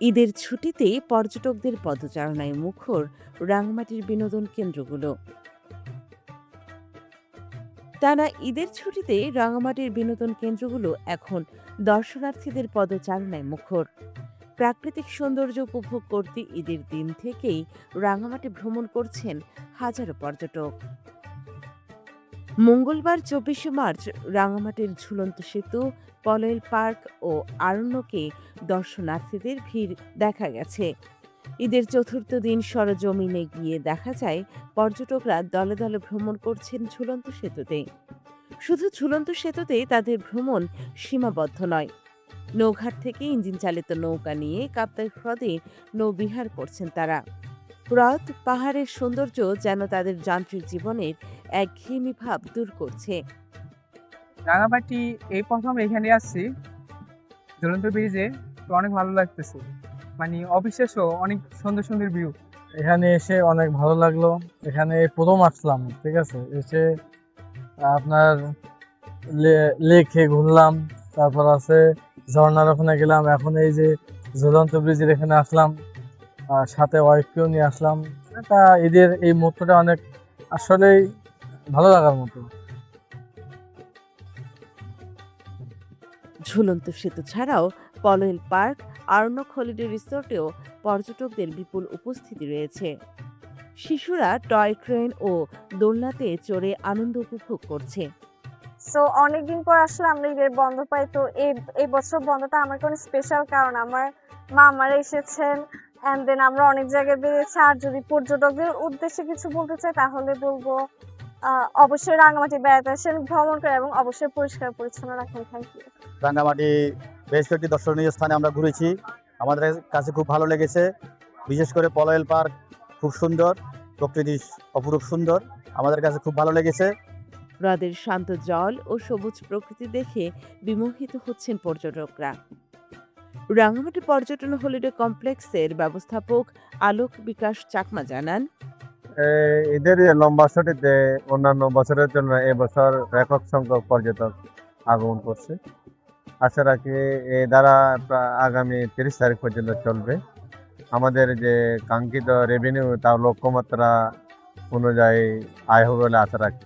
ঈদের ছুটিতে পর্যটকদের পদচারণায় মুখর রাঙামাটির বিনোদন কেন্দ্রগুলো। টানা ঈদের ছুটিতে রাঙামাটির বিনোদন কেন্দ্রগুলো এখন দর্শনার্থীদের পদচারণায় মুখর। প্রাকৃতিক সৌন্দর্য উপভোগ করতে ঈদের দিন থেকেই রাঙামাটি ভ্রমণ করছেন হাজারো পর্যটক। মঙ্গলবার ২৪শে মার্চ রাঙামাটির ঝুলন্ত সেতু, পলয়েল পার্ক ও আরণ্যকে দর্শনার্থীদের ভিড় দেখা গেছে। ঈদের চতুর্থ দিন সরজমিনে গিয়ে দেখা যায় পর্যটকরা দলে দলে ভ্রমণ করছেন ঝুলন্ত সেতুতে। শুধু ঝুলন্ত সেতুতেই তাদের ভ্রমণ সীমাবদ্ধ নয়, নৌঘাট থেকে ইঞ্জিন চালিত নৌকা নিয়ে কাপ্তাই হ্রদে নৌবিহার করছেন তারা। হ্রদ পাহাড়ের সৌন্দর্য যেন তাদের যান্ত্রিক জীবনের একঘেয়েমি ভাব দূর করছে। রাঙামাটি এই প্রথম এখানে আসছি ঝুলন্ত ব্রিজে, তো অনেক ভালো লাগতেছে। মানে অবিশ্বাস্য, অনেক সুন্দর সুন্দর ভিউ। এখানে এসে অনেক ভালো লাগলো। এখানে এই প্রথম আসলাম, ঠিক আছে। এসে আপনার লেকে ঘুরলাম, তারপর আছে ঝর্ণার ওখানে গেলাম, এখন এই যে ঝুলন্ত ব্রিজের এখানে আসলাম, সাথে ওয়াইফকেও নিয়ে আসলাম। তা ঈদের এই মুহূর্তটা অনেক আসলেই ভালো লাগার মতো। ঝুলন্ত সেতু ছাড়াও পলয়েল পার্ক, আরণ্যক হলিডে রিসোর্টেও পর্যটকদের বিপুল উপস্থিতি রয়েছে। শিশুরা টয় ট্রেন ও দোলনাতে চড়ে আনন্দ উপভোগ করছে। সো অনেকদিন পর আসলে আমরা ঈদের বন্ধ পাই, তো এই বছর বন্ধটা আমার কারণে স্পেশাল, কারণ আমার মামারা এসেছেন অ্যান্ড দেন আমরা অনেক জায়গায় বেরিয়েছি। আর যদি পর্যটকদের উদ্দেশ্যে কিছু বলতে চাই তাহলে বলবো অবশ্যই রাঙামাটি বেড়াতে আসেন, ভ্রমণ করে এবং অবশ্যই পরিষ্কার পরিচ্ছন্ন রাখেন। Thank you. রাঙ্গামাটি বেশ কয়েকটি দর্শনীয় স্থানে আমরা ঘুরেছি, আমাদের কাছে খুব ভালো লেগেছে। বিশেষ করে পলয়েল পার্ক খুব সুন্দর, প্রকৃতি অপরূপ সুন্দর, আমাদের কাছে খুব ভালো লেগেছে। হ্রদের শান্ত জল ও সবুজ প্রকৃতি দেখে বিমোহিত হচ্ছেন পর্যটকরা। রাঙামাটি পর্যটন হলিডে কমপ্লেক্সের ব্যবস্থাপক আলোক বিকাশ চাকমা জানান, ঈদের লম্বা ছুটিতে অন্যান্য বছরের জন্য এবছর ব্যাপক সংখ্যক পর্যটক আগমন করছে। আশা রাখি এ দ্বারা আগামী ৩০ তারিখ পর্যন্ত চলবে। আমাদের যে কাঙ্ক্ষিত রেভিনিউ তার লক্ষ্যমাত্রা অনুযায়ী আয় হবে বলে আশা রাখি।